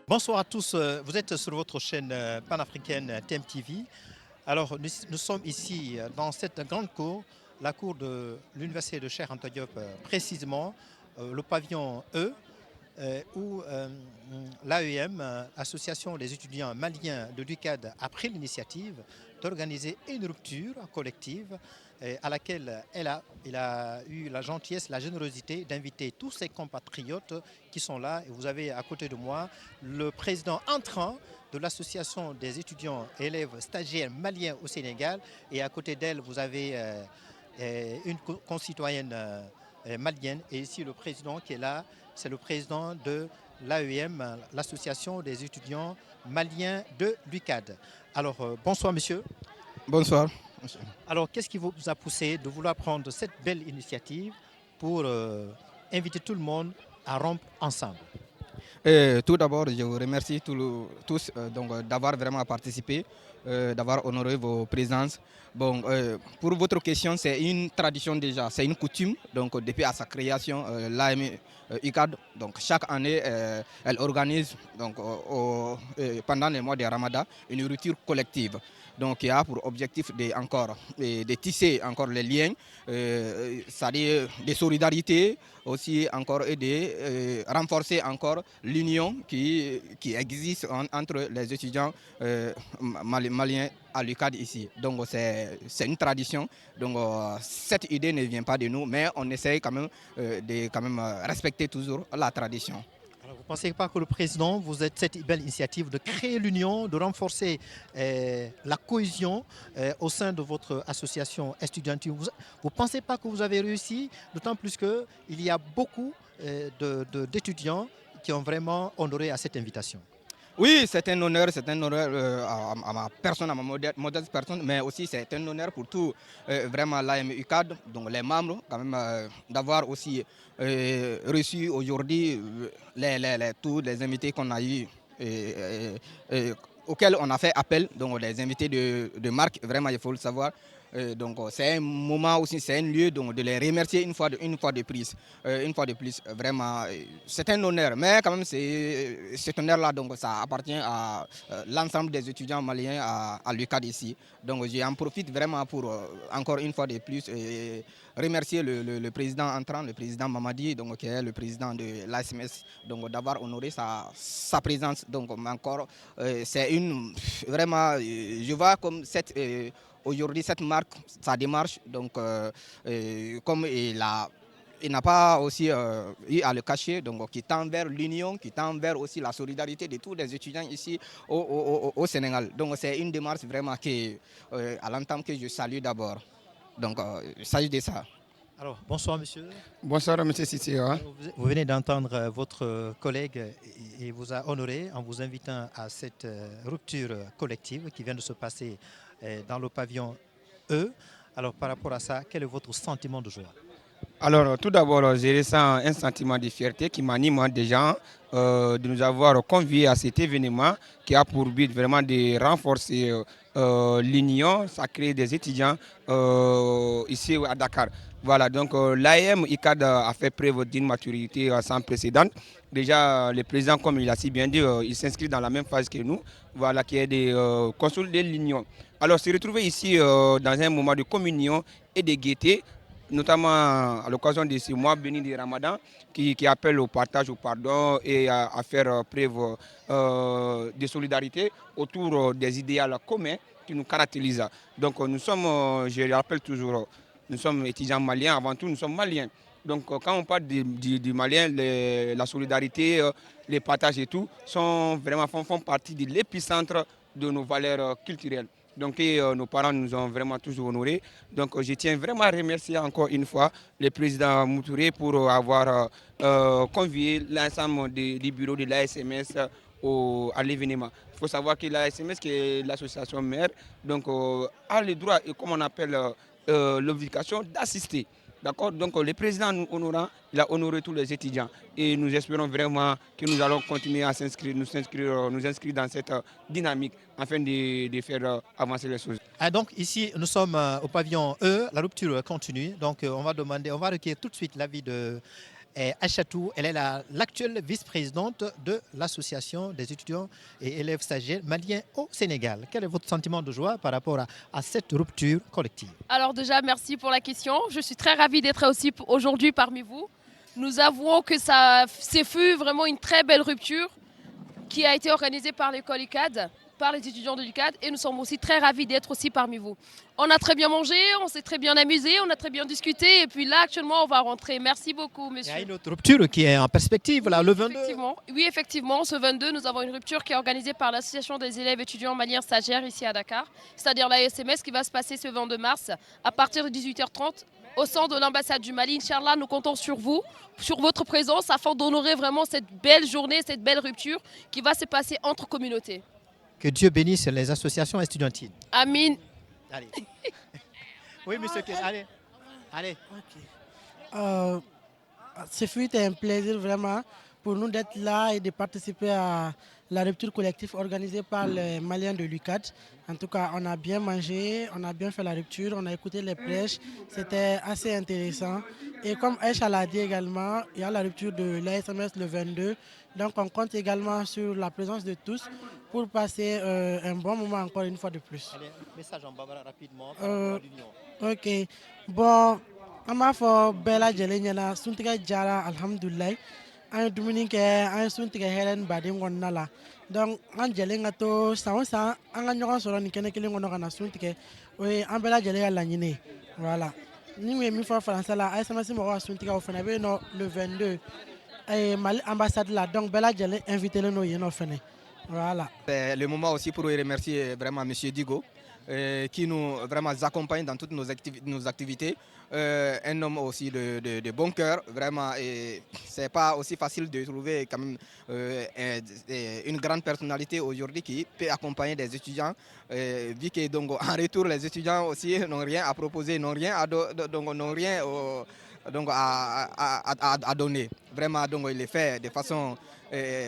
Bonsoir à tous, vous êtes sur votre chaîne panafricaine TMTV. Alors nous sommes ici dans cette grande cour, la cour de l'Université de Cheikh Anta Diop, précisément le pavillon E, où l'AEM, Association des étudiants maliens de l'UCAD, a pris l'initiative d'organiser une rupture collective à laquelle il a eu la gentillesse, la générosité d'inviter tous ses compatriotes qui sont là. Et vous avez à côté de moi le président entrant de l'association des étudiants et élèves stagiaires maliens au Sénégal. Et à côté d'elle, vous avez une concitoyenne malienne. Et ici, le président qui est là, c'est le président de l'AEM, l'association des étudiants maliens de l'UCAD. Alors, bonsoir monsieur. Bonsoir. Alors, qu'est-ce qui vous a poussé de vouloir prendre cette belle initiative pour inviter tout le monde à rompre ensemble? Tout d'abord, je vous remercie tous d'avoir vraiment participé, d'avoir honoré vos présences. Bon, pour votre question, c'est une tradition déjà, c'est une coutume. Donc, depuis à sa création, l'AM UCAD, donc chaque année, elle organise pendant les mois de Ramadan une rupture collective. Donc, il a pour objectif de tisser encore les liens, c'est-à-dire des solidarités aussi encore et de renforcer encore l'union qui existe entre les étudiants maliens à l'UCAD ici. Donc c'est une tradition. Donc cette idée ne vient pas de nous, mais on essaye quand même de respecter toujours la tradition. Alors, vous ne pensez pas que le président, vous êtes cette belle initiative de créer l'union, de renforcer la cohésion au sein de votre association estudiantine? Vous ne pensez pas que vous avez réussi, d'autant plus qu'il y a beaucoup d'étudiants qui ont vraiment honoré à cette invitation? Oui, c'est un honneur à ma personne, à ma modeste personne, mais aussi c'est un honneur pour tout vraiment l'AMUCAD, donc les membres, quand même, d'avoir aussi reçu aujourd'hui tous les invités qu'on a eu, auxquels on a fait appel, donc les invités de marque, vraiment il faut le savoir. Donc c'est un moment aussi, c'est un lieu donc, de les remercier une fois de plus. Vraiment, c'est un honneur. Mais quand même, cet honneur-là, donc ça appartient à l'ensemble des étudiants maliens à l'UCAD ici. Donc j'en profite vraiment pour encore une fois de plus remercier le président entrant, le président Mamadi, donc qui est le président de l'ASMS, donc d'avoir honoré sa présence. Donc encore, c'est une vraiment, je vois comme cette aujourd'hui, cette marque, sa démarche, donc, comme il n'a pas aussi eu à le cacher, donc qui tend vers l'union, qui tend vers aussi la solidarité de tous les étudiants ici au Sénégal. Donc c'est une démarche vraiment à l'entame que je salue d'abord. Donc il s'agit de ça. Alors, bonsoir monsieur. Bonsoir monsieur Sissi. Vous venez d'entendre votre collègue et vous a honoré en vous invitant à cette rupture collective qui vient de se passer dans le pavillon E. Alors par rapport à ça, quel est votre sentiment de joie? Alors, tout d'abord, je ressens un sentiment de fierté qui m'anime déjà de nous avoir conviés à cet événement qui a pour but vraiment de renforcer l'union sacrée des étudiants ici à Dakar. Voilà, donc l'AM ICAD a fait preuve d'une maturité sans précédent. Déjà, le président, comme il a si bien dit, il s'inscrit dans la même phase que nous, voilà, qui est de consolider l'union. Alors, se retrouver ici dans un moment de communion et de gaieté, notamment à l'occasion de ce mois béni du Ramadan, qui appelle au partage, au pardon et à faire preuve de solidarité autour des idéaux communs qui nous caractérisent. Donc nous sommes, je le rappelle toujours, nous sommes étudiants maliens, avant tout nous sommes maliens. Donc quand on parle du malien, la solidarité, les partages et tout, font partie de l'épicentre de nos valeurs culturelles. Donc nos parents nous ont vraiment toujours honorés. Donc je tiens vraiment à remercier encore une fois le président Moutouré pour avoir convié l'ensemble du bureau de l'ASMS à l'événement. Il faut savoir que l'ASMS, qui est l'association mère, donc, a le droit, et comme on appelle l'obligation d'assister. D'accord. Donc le président nous honorant, il a honoré tous les étudiants. Et nous espérons vraiment que nous allons continuer à nous inscrire dans cette dynamique afin de faire avancer les choses. Ah, donc ici, nous sommes au pavillon E, la rupture continue. Donc on va recueillir tout de suite l'avis de Et Achatou, elle est l'actuelle vice-présidente de l'association des étudiants et élèves stagiaires maliens au Sénégal. Quel est votre sentiment de joie par rapport à cette rupture collective? Alors déjà, merci pour la question. Je suis très ravie d'être aussi aujourd'hui parmi vous. Nous avouons que ce fut vraiment une très belle rupture qui a été organisée par l'école ICAD, par les étudiants de l'UCAD, et nous sommes aussi très ravis d'être aussi parmi vous. On a très bien mangé, on s'est très bien amusé, on a très bien discuté, et puis là actuellement on va rentrer. Merci beaucoup, monsieur. Il y a une autre rupture qui est en perspective, là, le 22. Oui, effectivement, ce 22, nous avons une rupture qui est organisée par l'association des élèves étudiants maliens stagiaires ici à Dakar, c'est-à-dire l'ASMS qui va se passer ce 22 mars à partir de 18h30 au centre de l'ambassade du Mali. Inch'Allah, nous comptons sur vous, sur votre présence afin d'honorer vraiment cette belle journée, cette belle rupture qui va se passer entre communautés. Que Dieu bénisse les associations estudiantines. Amin. Allez. Oui, monsieur Ken, allez. Allez. Okay. Ce fut un plaisir vraiment pour nous d'être là et de participer à la rupture collective organisée par les Maliens de l'UCAD. En tout cas, on a bien mangé, on a bien fait la rupture, on a écouté les prêches, c'était assez intéressant. Et comme Aïcha l'a dit également, il y a la rupture de l'ASMS le 22. Donc on compte également sur la présence de tous pour passer un bon moment encore une fois de plus. Allez, message en bambara rapidement par rapport à l'union. Ok. Bon, on m'a fait bella jelena, suntiga jara, alhamdulillah. An ye dumuni kɛ an ye sun tigɛ hɛrɛ ni baden kɔnɔna la donc an jɛlen ka to san o san an ka ɲɔgɔn sɔrɔ nin kɛnɛ kelen kɔnɔ ka na sun tigɛ o ye an bɛɛ lajɛlen ka laɲini ye voilà ni mun ye min fɔ faransa la ASMS mɔgɔw ka sun tigɛ o fɛnɛ bɛ yen nɔ le 22 Mali ambassade la donc bɛɛ lajɛlen invité len don yen nɔ fɛnɛ voilà. C'est le moment aussi pour remercier vraiment M. Digo qui nous vraiment accompagne dans toutes nos activités. Un homme aussi de bon cœur, vraiment, et c'est pas aussi facile de trouver quand même une grande personnalité aujourd'hui qui peut accompagner des étudiants, vu que donc en retour les étudiants aussi n'ont rien à proposer, n'ont rien à donner. Vraiment, donc il les fait de façon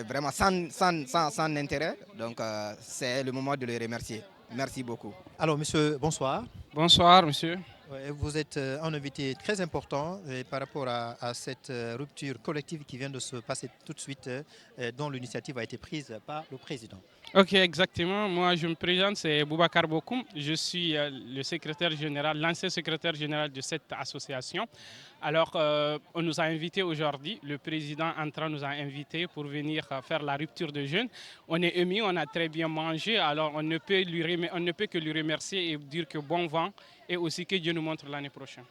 vraiment sans intérêt, donc c'est le moment de les remercier. Merci beaucoup. Alors, monsieur, bonsoir. Bonsoir, monsieur. Vous êtes un invité très important par rapport à cette rupture collective qui vient de se passer tout de suite, dont l'initiative a été prise par le président. Ok, exactement. Moi, je me présente, c'est Boubacar Bokoum. Je suis le secrétaire général, l'ancien secrétaire général de cette association. Alors, on nous a invités aujourd'hui, le président Antra nous a invités pour venir faire la rupture de jeûne. On est émis, on a très bien mangé, alors on ne peut que lui remercier et dire que bon vent et aussi que Dieu nous montre l'année prochaine.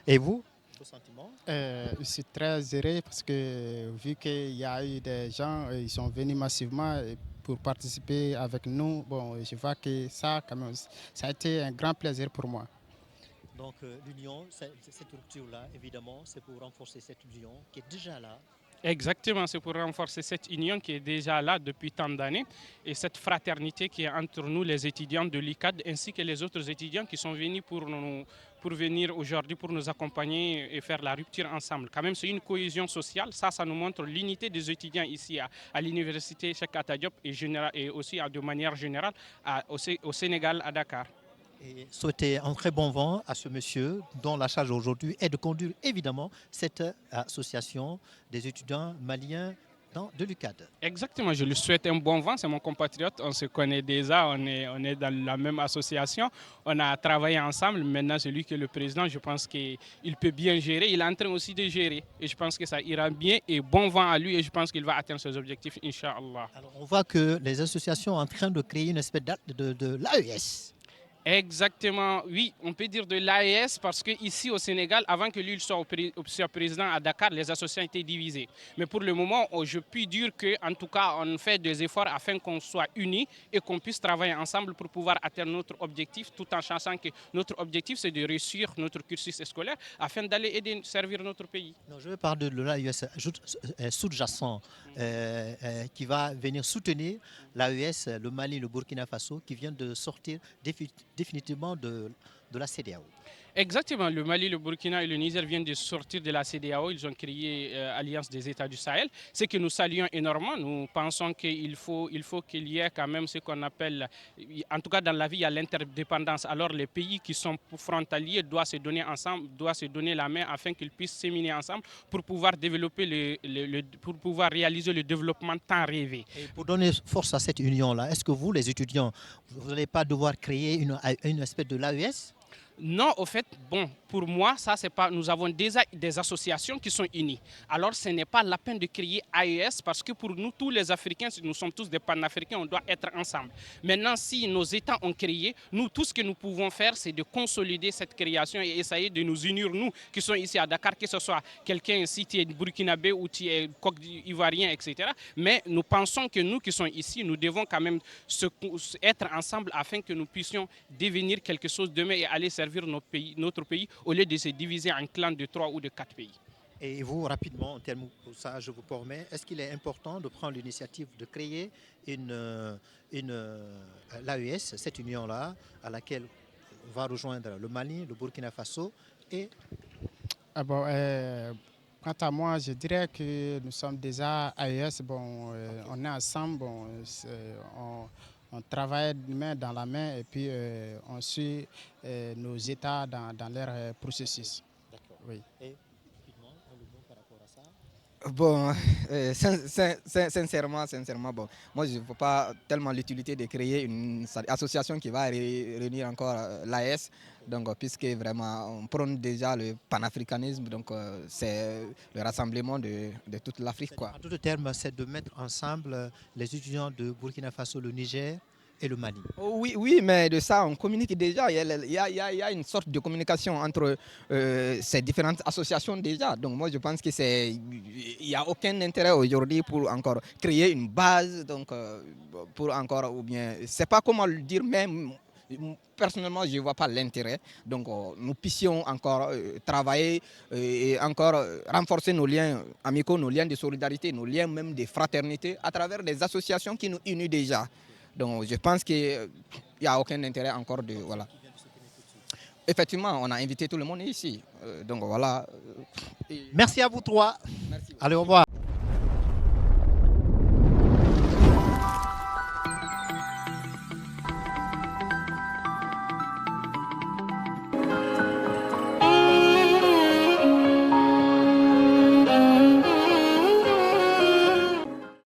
Et vous, vos sentiments? Je suis très heureux parce que vu qu'il y a eu des gens, ils sont venus massivement pour participer avec nous. Bon, je vois que ça, quand même, ça a été un grand plaisir pour moi. Donc l'union, cette rupture-là, évidemment, c'est pour renforcer cette union qui est déjà là. Exactement, c'est pour renforcer cette union qui est déjà là depuis tant d'années et cette fraternité qui est entre nous, les étudiants de l'ICAD, ainsi que les autres étudiants qui sont venus pour venir aujourd'hui pour nous accompagner et faire la rupture ensemble. Quand même, c'est une cohésion sociale. Ça nous montre l'unité des étudiants ici à l'université Cheikh Anta Diop et aussi de manière générale au Sénégal, à Dakar. Et souhaiter un très bon vent à ce monsieur dont la charge aujourd'hui est de conduire évidemment cette association des étudiants maliens de l'UCAD. Exactement, je lui souhaite un bon vent, c'est mon compatriote, on se connaît déjà, on est dans la même association, on a travaillé ensemble, maintenant c'est lui qui est le président, je pense qu'il peut bien gérer, il est en train aussi de gérer et je pense que ça ira bien et bon vent à lui et je pense qu'il va atteindre ses objectifs, Inch'Allah. Alors on voit que les associations sont en train de créer une espèce de l'AES. Exactement, oui, on peut dire de l'AES parce qu'ici au Sénégal, avant que lui soit président à Dakar, les associations étaient divisées. Mais pour le moment, je puis dire qu'en tout cas, on fait des efforts afin qu'on soit unis et qu'on puisse travailler ensemble pour pouvoir atteindre notre objectif, tout en sachant que notre objectif, c'est de réussir notre cursus scolaire afin d'aller aider, servir notre pays. Non, je veux parler de l'AES sous-jacent qui va venir soutenir l'AES, le Mali, le Burkina Faso, qui vient de sortir définitivement de la CEDEAO. Exactement, le Mali, le Burkina et le Niger viennent de sortir de la CEDEAO, ils ont créé Alliance des États du Sahel, ce que nous saluons énormément. Nous pensons qu'il faut qu'il y ait quand même ce qu'on appelle, en tout cas dans la vie, il y a l'interdépendance. Alors les pays qui sont frontaliers doivent se donner ensemble, doivent se donner la main afin qu'ils puissent s'éminer ensemble pour pouvoir développer, pour pouvoir réaliser le développement tant rêvé. Et pour donner force à cette union-là, est-ce que vous, les étudiants, vous n'allez pas devoir créer une espèce de l'AES? Non, au fait, bon, pour moi, ça, c'est pas. Nous avons déjà des associations qui sont unies. Alors, ce n'est pas la peine de créer AES parce que pour nous, tous les Africains, nous sommes tous des panafricains, on doit être ensemble. Maintenant, si nos États ont créé, nous, tout ce que nous pouvons faire, c'est de consolider cette création et essayer de nous unir, nous qui sommes ici à Dakar, que ce soit quelqu'un ici qui est burkinabé ou qui est ivoirien, etc. Mais nous pensons que nous qui sommes ici, nous devons quand même être ensemble afin que nous puissions devenir quelque chose demain et aller servir notre pays au lieu de se diviser en clans de 3 ou de 4 pays. Et vous, rapidement, en termes de ça, je vous promets, est-ce qu'il est important de prendre l'initiative de créer l'AES, cette union-là, à laquelle va rejoindre le Mali, le Burkina Faso et... Quant à moi, je dirais que nous sommes déjà AES, on est ensemble, on travaille main dans la main et puis on suit nos États dans leur processus. D'accord. Oui. Et rapidement, un mot par rapport à ça? Bon, sincèrement, bon, moi je ne vois pas tellement l'utilité de créer une association qui va réunir encore l'AES, donc puisque vraiment on prône déjà le panafricanisme, donc c'est le rassemblement de toute l'Afrique, quoi. En d'autres termes, c'est de mettre ensemble les étudiants de Burkina Faso, le Niger et le Mali. Oh, oui, mais de ça, on communique déjà. Il y a une sorte de communication entre ces différentes associations déjà. Donc moi, je pense que il n'y a aucun intérêt aujourd'hui pour encore créer une base, donc pour encore, ou bien, c'est pas comment le dire, mais personnellement, je ne vois pas l'intérêt. Donc nous puissions encore travailler et encore renforcer nos liens amicaux, nos liens de solidarité, nos liens même de fraternité à travers des associations qui nous unissent déjà. Donc je pense qu'il n'y a aucun intérêt encore de... Voilà. Effectivement, on a invité tout le monde ici. Donc voilà. Merci à vous trois. Merci. Allez, au revoir.